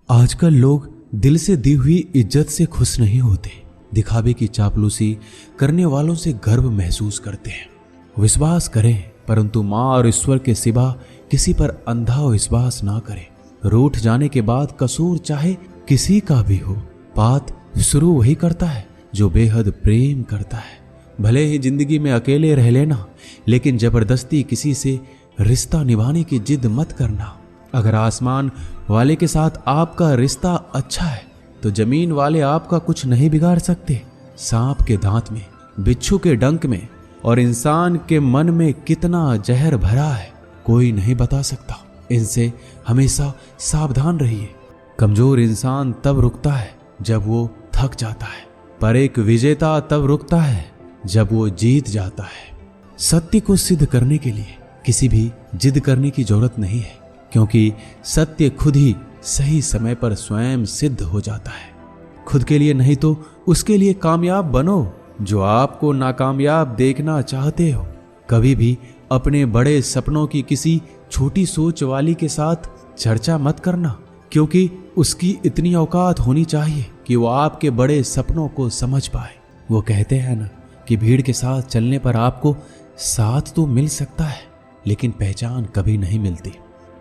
आजकल लोग दिल से दी हुई इज्जत से खुश नहीं होते, दिखावे की चापलूसी करने वालों से गर्व महसूस करते हैं। विश्वास करें, परंतु माँ और ईश्वर के सिवा किसी पर अंधा विश्वास ना करें। रूठ जाने के बाद कसूर चाहे किसी का भी हो, बात शुरू वही करता है जो बेहद प्रेम करता है। भले ही जिंदगी में अकेले रह लेना, लेकिन जबरदस्ती किसी से रिश्ता निभाने की जिद मत करना। अगर आसमान वाले के साथ आपका रिश्ता अच्छा है तो जमीन वाले आपका कुछ नहीं बिगाड़ सकते। सांप के दांत में, बिच्छू के डंक में और इंसान के मन में कितना जहर भरा है कोई नहीं बता सकता। इनसे हमेशा सावधान रहिए। कमजोर इंसान तब रुकता है जब वो थक जाता है, पर एक विजेता तब रुकता है जब वो जीत जाता है। सत्य को सिद्ध करने के लिए किसी भी जिद करने की जरूरत नहीं है, क्योंकि सत्य खुद ही सही समय पर स्वयं सिद्ध हो जाता है। खुद के लिए नहीं तो उसके लिए कामयाब बनो जो आपको नाकामयाब देखना चाहते हो। कभी भी अपने बड़े सपनों की किसी छोटी सोच वाली के साथ चर्चा मत करना, क्योंकि उसकी इतनी औकात होनी चाहिए कि वो आपके बड़े सपनों को समझ पाए। वो कहते हैं ना कि भीड़ के साथ चलने पर आपको साथ तो मिल सकता है, लेकिन पहचान कभी नहीं मिलती।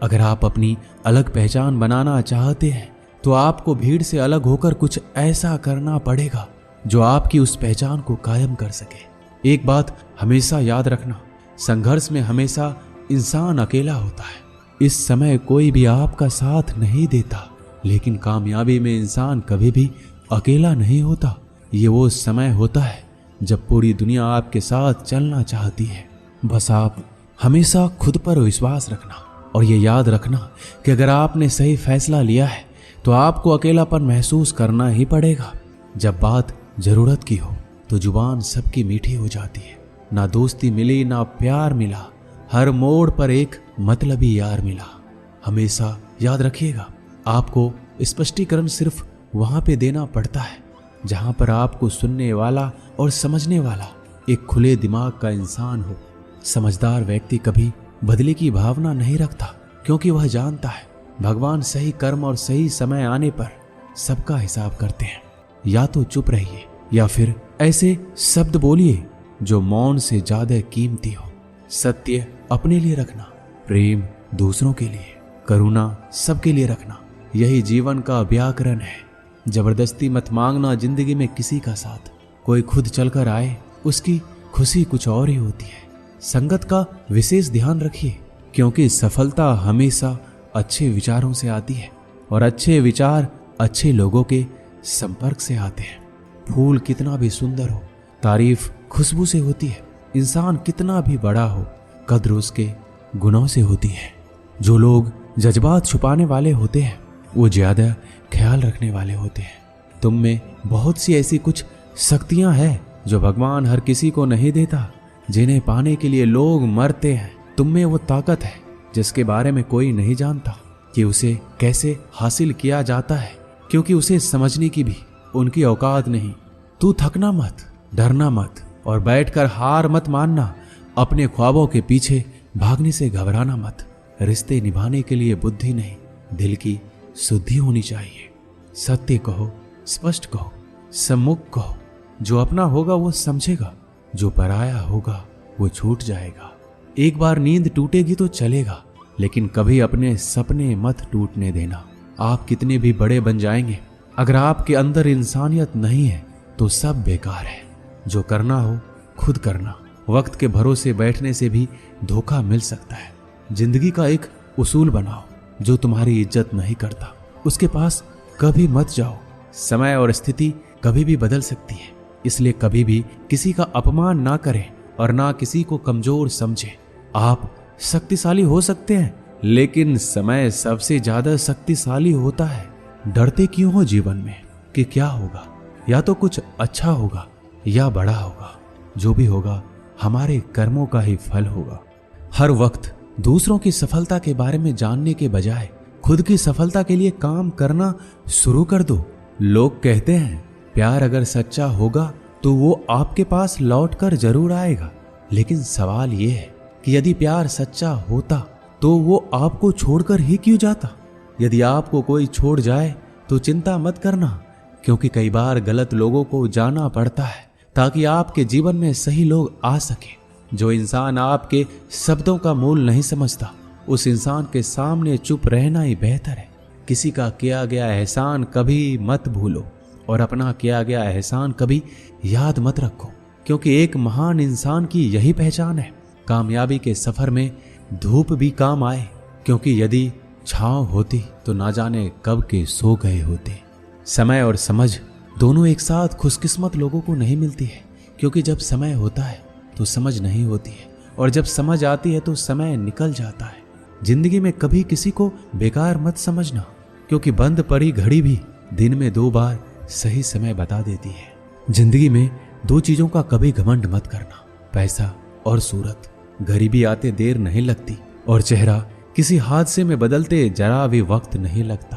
अगर आप अपनी अलग पहचान बनाना चाहते हैं तो आपको भीड़ से अलग होकर कुछ ऐसा करना पड़ेगा जो आपकी उस पहचान को कायम कर सके। एक बात हमेशा याद रखना, संघर्ष में हमेशा इंसान अकेला होता है। इस समय कोई भी आपका साथ नहीं देता, लेकिन कामयाबी में इंसान कभी भी अकेला नहीं होता। ये वो समय होता है जब पूरी दुनिया आपके साथ चलना चाहती है। बस आप हमेशा खुद पर विश्वास रखना और ये याद रखना कि अगर आपने सही फैसला लिया है तो आपको अकेलापन महसूस करना ही पड़ेगा। जब बात जरूरत की हो तो जुबान सबकी मीठी हो जाती है। ना दोस्ती मिली ना प्यार मिला, हर मोड़ पर एक मतलबी यार मिला। हमेशा याद रखिएगा, आपको स्पष्टीकरण सिर्फ वहां पे देना पड़ता है जहां पर आपको सुनने वाला और समझने वाला एक खुले दिमाग का इंसान हो। समझदार व्यक्ति कभी बदले की भावना नहीं रखता, क्योंकि वह जानता है भगवान सही कर्म और सही समय आने पर सबका हिसाब करते हैं। या तो चुप रहिए या फिर ऐसे शब्द बोलिए जो मौन से ज्यादा कीमती हो। सत्य अपने लिए रखना, प्रेम दूसरों के लिए, करुणा सबके लिए रखना, यही जीवन का व्याकरण है। जबरदस्ती मत मांगना जिंदगी में किसी का साथ। कोई खुद चलकर आए, उसकी खुशी कुछ और ही होती है। संगत का विशेष ध्यान रखिए, क्योंकि सफलता हमेशा अच्छे विचारों से आती है और अच्छे विचार अच्छे लोगों के संपर्क से आते हैं। फूल कितना भी सुंदर हो, तारीफ खुशबू से होती है। इंसान कितना भी बड़ा हो, कद्र उसके गुणों से होती है। जो लोग जज्बात छुपाने वाले होते हैं वो ज्यादा ख्याल रखने वाले होते हैं। तुम में बहुत सी ऐसी कुछ शक्तियां हैं जो भगवान हर किसी को नहीं देता, जिन्हें पाने के लिए लोग मरते हैं। तुम में वो ताकत है जिसके बारे में कोई नहीं जानता कि उसे कैसे हासिल किया जाता है, क्योंकि उसे समझने की भी उनकी औकात नहीं। तू थकना मत, डरना मत और बैठकर हार मत मानना। अपने ख्वाबों के पीछे भागने से घबराना मत। रिश्ते निभाने के लिए बुद्धि नहीं, दिल की शुद्धि होनी चाहिए। सत्य कहो, स्पष्ट कहो, सम्मुख कहो। जो अपना होगा वो समझेगा, जो पराया होगा वो छूट जाएगा। एक बार नींद टूटेगी तो चलेगा, लेकिन कभी अपने सपने मत टूटने देना। आप कितने भी बड़े बन जाएंगे, अगर आपके अंदर इंसानियत नहीं है तो सब बेकार है। जो करना हो खुद करना। वक्त के भरोसे बैठने से भी धोखा मिल सकता है। जिंदगी का एक उसूल बनाओ, जो तुम्हारी इज्जत नहीं करता उसके पास कभी मत जाओ। समय और स्थिति कभी भी बदल सकती है, इसलिए कभी भी किसी का अपमान ना करें और ना किसी को कमजोर समझें। आप शक्तिशाली हो सकते हैं, लेकिन समय सबसे ज्यादा शक्तिशाली होता है। डरते क्यों हो जीवन में कि क्या होगा? या तो कुछ अच्छा होगा या बड़ा होगा। जो भी होगा हमारे कर्मों का ही फल होगा। हर वक्त दूसरों की सफलता के बारे में जानने के बजाय खुद की सफलता के लिए काम करना शुरू कर दो। लोग कहते हैं प्यार अगर सच्चा होगा तो वो आपके पास लौट कर जरूर आएगा, लेकिन सवाल ये है कि यदि प्यार सच्चा होता तो वो आपको छोड़कर ही क्यों जाता? यदि आपको कोई छोड़ जाए तो चिंता मत करना, क्योंकि कई बार गलत लोगों को जाना पड़ता है ताकि आपके जीवन में सही लोग आ सके। जो इंसान आपके शब्दों का मूल नहीं समझता, उस इंसान के सामने चुप रहना ही बेहतर है। किसी का किया गया एहसान कभी मत भूलो और अपना किया गया एहसान कभी याद मत रखो, क्योंकि एक महान इंसान की यही पहचान है। कामयाबी के सफर में धूप भी काम आए, क्योंकि यदि छांव होती तो ना जाने कब के सो गए होते। समय और समझ दोनों एक साथ खुशकिस्मत लोगों को नहीं मिलती है, क्योंकि जब समय होता है तो समझ नहीं होती है, और जब समझ आती है तो समय निकल जाता है। जिंदगी में कभी किसी को बेकार मत समझना, क्योंकि बंद पड़ी घड़ी भी दिन में 2 बार सही समय बता देती है। जिंदगी में 2 चीजों का कभी घमंड मत करना, पैसा और सूरत। गरीबी आते देर नहीं लगती और चेहरा किसी हादसे में बदलते जरा भी वक्त नहीं लगता।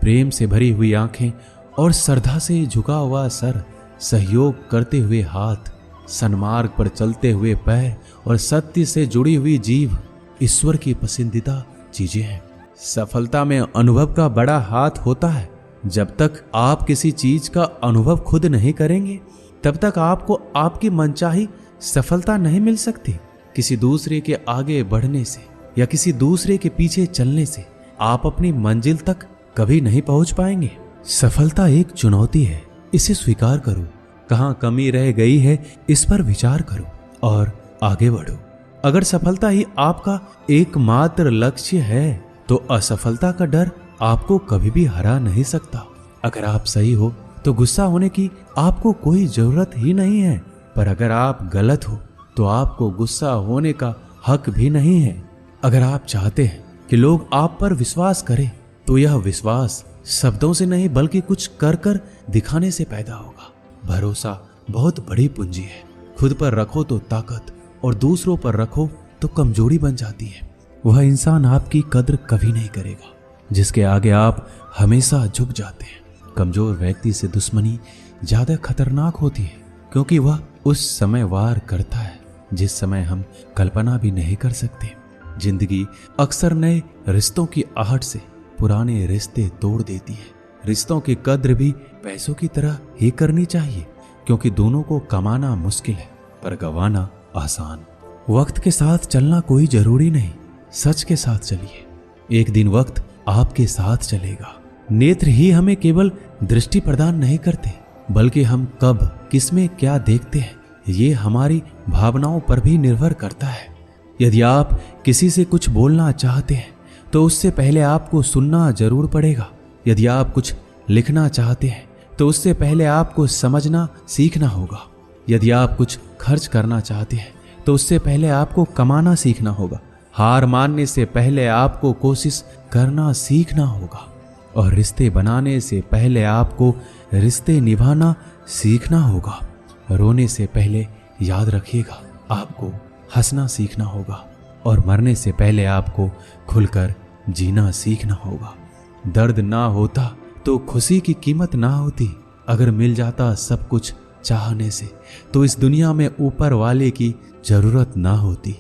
प्रेम से भरी हुई आंखें और श्रद्धा से झुका हुआ सर, सहयोग करते हुए हाथ, सन्मार्ग पर चलते हुए पैर और सत्य से जुड़ी हुई जीभ ईश्वर की पसंदीदा चीजें हैं। सफलता में अनुभव का बड़ा हाथ होता है। जब तक आप किसी चीज का अनुभव खुद नहीं करेंगे, तब तक आपको आपकी मनचाही सफलता नहीं मिल सकती। किसी दूसरे के आगे बढ़ने से या किसी दूसरे के पीछे चलने से आप अपनी मंजिल तक कभी नहीं पहुंच पाएंगे। सफलता एक चुनौती है, इसे स्वीकार करो। कहां कमी रह गई है, इस पर विचार करो और आगे बढ़ो। अगर सफलता ही आपका एकमात्र लक्ष्य है तो असफलता का डर आपको कभी भी हरा नहीं सकता। अगर आप सही हो तो गुस्सा होने की आपको कोई जरूरत ही नहीं है, पर अगर आप गलत हो तो आपको गुस्सा होने का हक भी नहीं है। अगर आप चाहते हैं कि लोग आप पर विश्वास करें, तो यह विश्वास शब्दों से नहीं बल्कि कुछ कर कर दिखाने से पैदा होगा। भरोसा बहुत बड़ी पूंजी है। खुद पर रखो तो ताकत और दूसरों पर रखो तो कमजोरी बन जाती है। वह इंसान आपकी कद्र कभी नहीं करेगा जिसके आगे आप हमेशा झुक जाते हैं। कमजोर व्यक्ति से दुश्मनी ज्यादा खतरनाक होती है, क्योंकि वह उस समय वार करता है जिस समय हम कल्पना भी नहीं कर सकते। जिंदगी अक्सर नए रिश्तों की आहट से पुराने रिश्ते तोड़ देती है। रिश्तों की कद्र भी पैसों की तरह ही करनी चाहिए, क्योंकि दोनों को कमाना मुश्किल है पर गंवाना आसान। वक्त के साथ चलना कोई जरूरी नहीं, सच के साथ चलिए। एक दिन वक्त आपके साथ चलेगा। नेत्र ही हमें केवल दृष्टि प्रदान नहीं करते, बल्कि हम कब किसमें क्या देखते हैं ये हमारी भावनाओं पर भी निर्भर करता है। यदि आप किसी से कुछ बोलना चाहते हैं तो उससे पहले आपको सुनना जरूर पड़ेगा। यदि आप कुछ लिखना चाहते हैं तो उससे पहले आपको समझना सीखना होगा। यदि आप कुछ खर्च करना चाहते हैं तो उससे पहले आपको कमाना सीखना होगा। हार मानने से पहले आपको कोशिश करना सीखना होगा, और रिश्ते बनाने से पहले आपको रिश्ते निभाना सीखना होगा। रोने से पहले याद रखिएगा आपको हंसना सीखना होगा, और मरने से पहले आपको खुलकर जीना सीखना होगा। दर्द ना होता तो खुशी की कीमत ना होती। अगर मिल जाता सब कुछ चाहने से तो इस दुनिया में ऊपर वाले की जरूरत ना होती।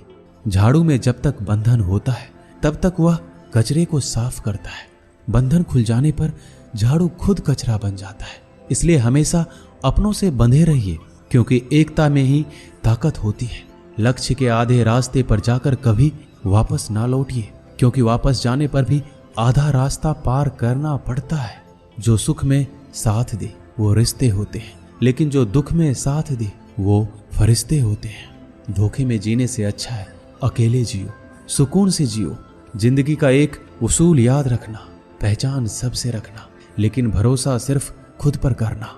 झाड़ू में जब तक बंधन होता है तब तक वह कचरे को साफ करता है। बंधन खुल जाने पर झाड़ू खुद कचरा बन जाता है। इसलिए हमेशा अपनों से बंधे रहिए, क्योंकि एकता में ही ताकत होती है। लक्ष्य के आधे रास्ते पर जाकर कभी वापस ना लौटिए, क्योंकि वापस जाने पर भी आधा रास्ता पार करना पड़ता है। जो सुख में साथ दे वो रिश्ते होते हैं, लेकिन जो दुख में साथ दे वो फरिश्ते होते हैं। धोखे में जीने से अच्छा है अकेले जियो, सुकून से जियो। जिंदगी का एक उसूल याद रखना, पहचान सबसे रखना, लेकिन भरोसा सिर्फ खुद पर करना।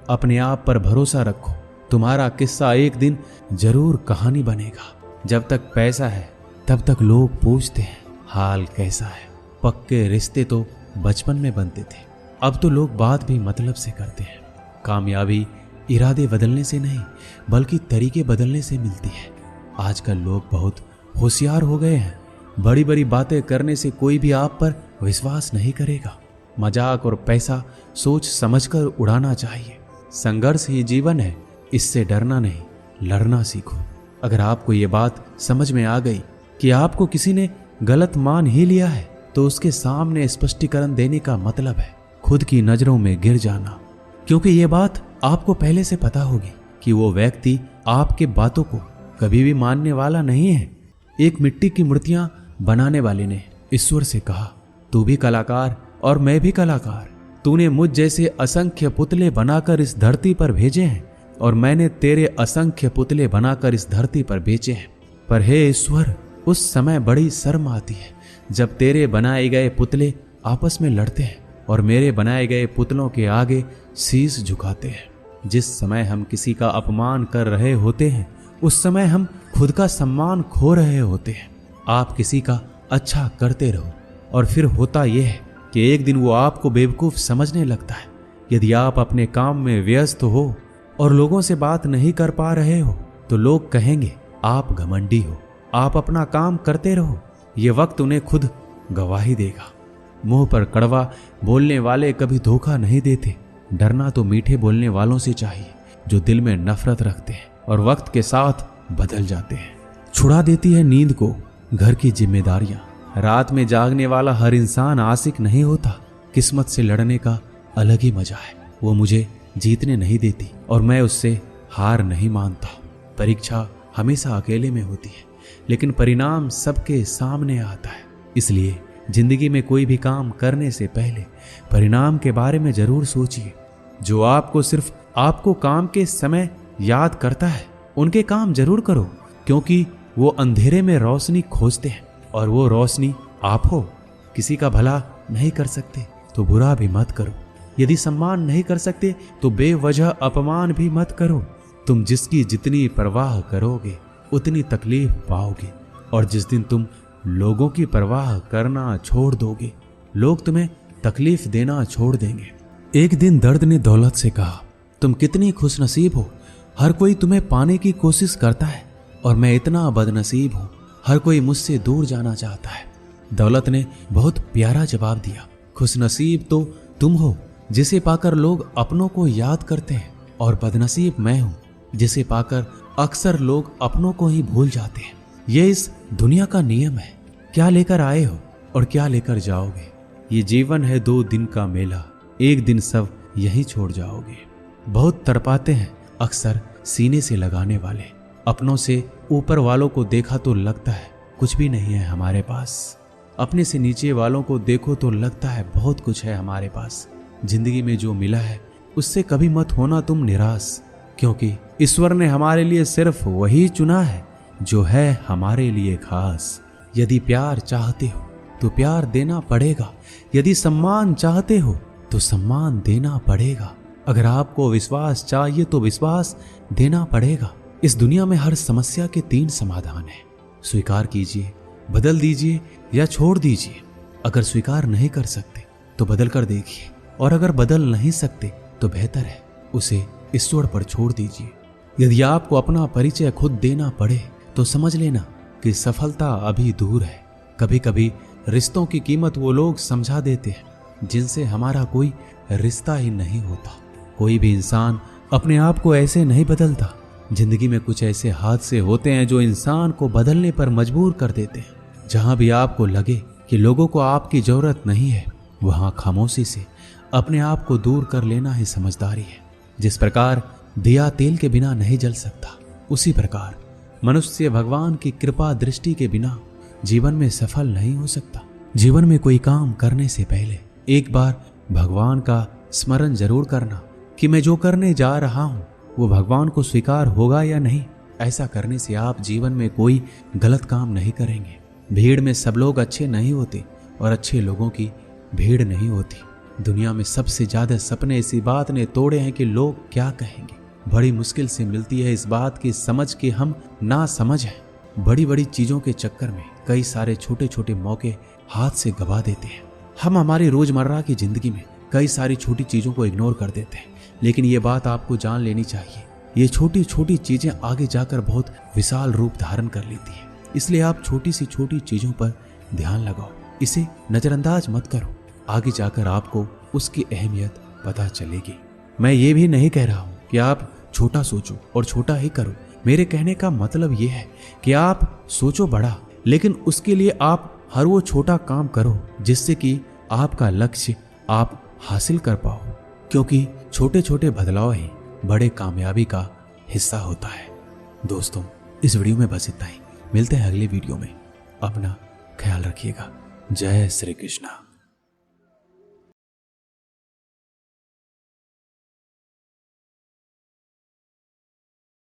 अपने आप पर भरोसा रखो, तुम्हारा किस्सा एक दिन जरूर कहानी बनेगा। जब तक पैसा है तब तक लोग पूछते हैं हाल कैसा है। पक्के रिश्ते तो बचपन में बनते थे, अब तो लोग बात भी मतलब से करते हैं। कामयाबी इरादे बदलने से नहीं बल्कि तरीके बदलने से मिलती है। आजकल लोग बहुत होशियार हो गए हैं। बड़ी बड़ी बातें करने से कोई भी आप पर विश्वास नहीं करेगा। मजाक और पैसा सोच समझकर उड़ाना चाहिए। संघर्ष ही जीवन है, इससे डरना नहीं, लड़ना सीखो। अगर आपको ये बात समझ में आ गई कि आपको किसी ने गलत मान ही लिया है तो उसके सामने स्पष्टीकरण देने का मतलब है खुद की नजरों में गिर जाना, क्योंकि ये बात आपको पहले से पता होगी कि वो व्यक्ति आपके बातों को कभी भी मानने वाला नहीं है। एक मिट्टी की मूर्तियां बनाने वाले ने ईश्वर से कहा, तू भी कलाकार और मैं भी कलाकार, तूने मुझ जैसे असंख्य पुतले बनाकर इस धरती पर भेजे हैं और मैंने तेरे असंख्य पुतले बनाकर इस धरती पर बेचे हैं। पर हे ईश्वर, उस समय बड़ी शर्म आती है जब तेरे बनाए गए पुतले आपस में लड़ते हैं और मेरे बनाए गए पुतलों के आगे शीश झुकाते हैं। जिस समय हम किसी का अपमान कर रहे होते हैं उस समय हम खुद का सम्मान खो रहे होते हैं। आप किसी का अच्छा करते रहो और फिर होता यह है कि एक दिन वो आपको बेवकूफ समझने लगता है। यदि आप अपने काम में व्यस्त हो और लोगों से बात नहीं कर पा रहे हो तो लोग कहेंगे आप घमंडी हो। आप अपना काम करते रहो, ये वक्त उन्हें खुद गवाही देगा। मुंह पर कड़वा बोलने वाले कभी धोखा नहीं देते। डरना तो मीठे बोलने वालों से चाहिए जो दिल में नफरत रखते हैं और वक्त के साथ बदल जाते हैं। छुड़ा देती है नींद को घर की जिम्मेदारियां। रात में जागने वाला हर इंसान आशिक नहीं होता। किस्मत से लड़ने का अलग ही मजा है। वो मुझे जीतने नहीं देती और मैं उससे हार नहीं मानता। परीक्षा हमेशा अकेले में होती है लेकिन परिणाम सबके सामने आता है। इसलिए जिंदगी में कोई भी काम करने से पहले परिणाम के बारे में जरूर सोचिए। जो आपको सिर्फ आपको काम के समय याद करता है उनके काम जरूर करो, क्योंकि वो अंधेरे में रोशनी खोजते हैं और वो रोशनी आप हो। किसी का भला नहीं कर सकते तो बुरा भी मत करो। यदि सम्मान नहीं कर सकते तो बेवजह अपमान भी मत करो। तुम जिसकी जितनी परवाह करोगे उतनी तकलीफ पाओगे और जिस दिन तुम लोगों की परवाह करना छोड़ दोगे लोग तुम्हें तकलीफ देना छोड़ देंगे। एक दिन दर्द ने दौलत से कहा, तुम कितनी खुशनसीब हो, हर कोई तुम्हें पाने की कोशिश करता है और मैं इतना बदनसीब हूं, हर कोई मुझसे दूर जाना चाहता है। दौलत ने बहुत प्यारा जवाब दिया, खुशनसीब तो तुम हो जिसे पाकर लोग अपनों को याद करते हैं और बदनसीब मैं हूं जिसे पाकर अक्सर लोग अपनों को ही भूल जाते हैं। ये इस दुनिया का नियम है। क्या लेकर आए हो और क्या लेकर जाओगे। ये जीवन है 2 दिन का मेला, एक दिन सब यही छोड़ जाओगे। बहुत तड़पाते हैं अक्सर सीने से लगाने वाले। अपनों से ऊपर वालों को देखा तो लगता है कुछ भी नहीं है हमारे पास। अपने से नीचे वालों को देखो तो लगता है बहुत कुछ है हमारे पास। जिंदगी में जो मिला है उससे कभी मत होना तुम निराश, क्योंकि ईश्वर ने हमारे लिए सिर्फ वही चुना है जो है हमारे लिए खास। यदि प्यार चाहते हो तो प्यार देना पड़ेगा, यदि सम्मान चाहते हो तो सम्मान देना पड़ेगा। अगर आपको विश्वास चाहिए तो विश्वास देना पड़ेगा। इस दुनिया में हर समस्या के 3 समाधान हैं। स्वीकार कीजिए, बदल दीजिए या छोड़ दीजिए। अगर स्वीकार नहीं कर सकते तो बदल कर देखिए और अगर बदल नहीं सकते तो बेहतर है उसे ईश्वर पर छोड़ दीजिए। यदि आपको अपना परिचय खुद देना पड़े तो समझ लेना कि सफलता अभी दूर है। कभी कभी रिश्तों की कीमत वो लोग समझा देते हैं जिनसे हमारा कोई रिश्ता ही नहीं होता। कोई भी इंसान अपने आप को ऐसे नहीं बदलता। जिंदगी में कुछ ऐसे हादसे होते हैं जो इंसान को बदलने पर मजबूर कर देते हैं। जहां भी आपको लगे कि लोगों को आपकी जरूरत नहीं है वहां खामोशी से अपने आप को दूर कर लेना ही समझदारी है। जिस प्रकार दिया तेल के बिना नहीं जल सकता, उसी प्रकार मनुष्य भगवान की कृपा दृष्टि के बिना जीवन में सफल नहीं हो सकता। जीवन में कोई काम करने से पहले एक बार भगवान का स्मरण जरूर करना कि मैं जो करने जा रहा हूं वो भगवान को स्वीकार होगा या नहीं। ऐसा करने से आप जीवन में कोई गलत काम नहीं करेंगे। भीड़ में सब लोग अच्छे नहीं होते और अच्छे लोगों की भीड़ नहीं होती। दुनिया में सबसे ज्यादा सपने इसी बात ने तोड़े हैं कि लोग क्या कहेंगे। बड़ी मुश्किल से मिलती है इस बात की समझ कि हम ना समझ हैं। बड़ी बड़ी चीजों के चक्कर में कई सारे छोटे छोटे मौके हाथ से गवा देते हैं। हम हमारी रोजमर्रा की जिंदगी में कई सारी छोटी चीजों को इग्नोर कर देते हैं, लेकिन ये बात आपको जान लेनी चाहिए, ये छोटी छोटी चीजें आगे जाकर बहुत विशाल रूप धारण कर लेती है। इसलिए आप छोटी सी छोटी चीजों पर ध्यान लगाओ, इसे नजरअंदाज मत करो। आगे जाकर आपको उसकी अहमियत पता चलेगी। मैं ये भी नहीं कह रहा हूं कि आप छोटा सोचो और छोटा ही करो। मेरे कहने का मतलब यह है कि आप सोचो बड़ा, लेकिन उसके लिए आप हर वो छोटा काम करो जिससे कि आपका लक्ष्य आप हासिल कर पाओ, क्योंकि छोटे छोटे बदलाव ही बड़े कामयाबी का हिस्सा होता है। दोस्तों, इस वीडियो में बस इतना ही। मिलते हैं अगले वीडियो में। अपना ख्याल रखिएगा। जय श्री कृष्णा।